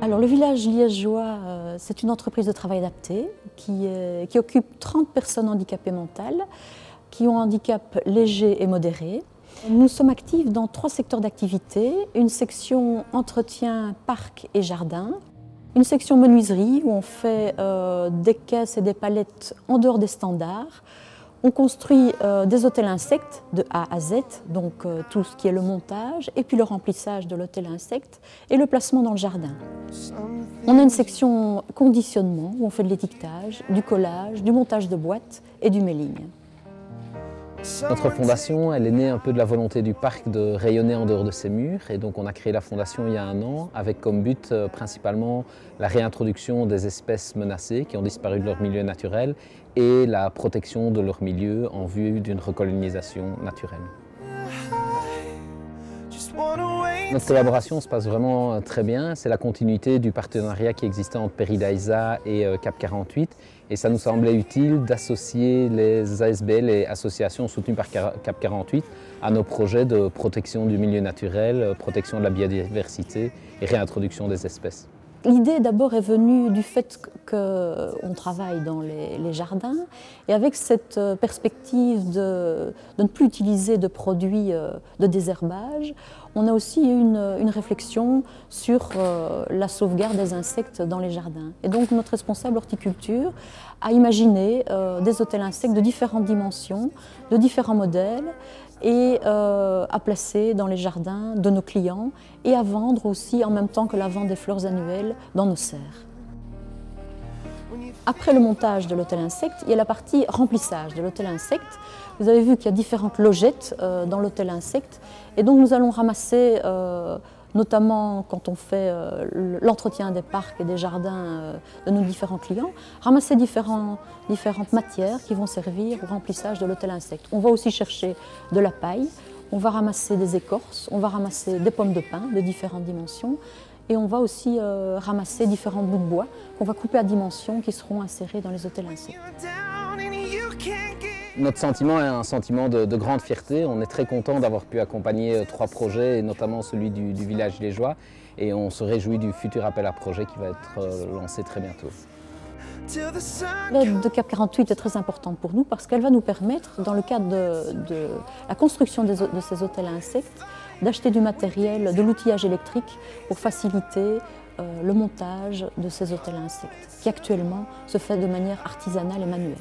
Alors le village liégeois, c'est une entreprise de travail adapté qui occupe 30 personnes handicapées mentales, qui ont un handicap léger et modéré. Nous sommes actifs dans 3 secteurs d'activité, une section entretien, parc et jardin, une section menuiserie où on fait des caisses et des palettes en dehors des standards. On construit des hôtels insectes de A à Z, donc tout ce qui est le montage, et puis le remplissage de l'hôtel insecte et le placement dans le jardin. On a une section conditionnement où on fait de l'étiquetage, du collage, du montage de boîtes et du mailing. Notre fondation, elle est née un peu de la volonté du parc de rayonner en dehors de ses murs, et donc on a créé la fondation il y a 1 an avec comme but principalement la réintroduction des espèces menacées qui ont disparu de leur milieu naturel et la protection de leur milieu en vue d'une recolonisation naturelle. Notre collaboration se passe vraiment très bien, c'est la continuité du partenariat qui existait entre Peridaisa et CAP 48 et ça nous semblait utile d'associer les ASBL et associations soutenues par CAP 48 à nos projets de protection du milieu naturel, protection de la biodiversité et réintroduction des espèces. L'idée d'abord est venue du fait qu'on travaille dans les jardins et avec cette perspective de ne plus utiliser de produits de désherbage, on a aussi eu une réflexion sur la sauvegarde des insectes dans les jardins. Et donc notre responsable horticulture a imaginé des hôtels insectes de différentes dimensions, de différents modèles et à placer dans les jardins de nos clients et à vendre aussi en même temps que la vente des fleurs annuelles dans nos serres. Après le montage de l'hôtel insecte, il y a la partie remplissage de l'hôtel insecte. Vous avez vu qu'il y a différentes logettes dans l'hôtel insecte et donc nous allons ramasser notamment quand on fait l'entretien des parcs et des jardins de nos différents clients, ramasser différentes matières qui vont servir au remplissage de l'hôtel insecte. On va aussi chercher de la paille, on va ramasser des écorces, on va ramasser des pommes de pin de différentes dimensions et on va aussi ramasser différents bouts de bois qu'on va couper à dimension qui seront insérés dans les hôtels insectes. Notre sentiment est un sentiment de grande fierté. On est très content d'avoir pu accompagner 3 projets, et notamment celui du village liégeois. Et on se réjouit du futur appel à projet qui va être lancé très bientôt. L'aide de CAP 48 est très importante pour nous parce qu'elle va nous permettre, dans le cadre de la construction de ces hôtels insectes, d'acheter du matériel, de l'outillage électrique pour faciliter le montage de ces hôtels insectes, qui actuellement se fait de manière artisanale et manuelle.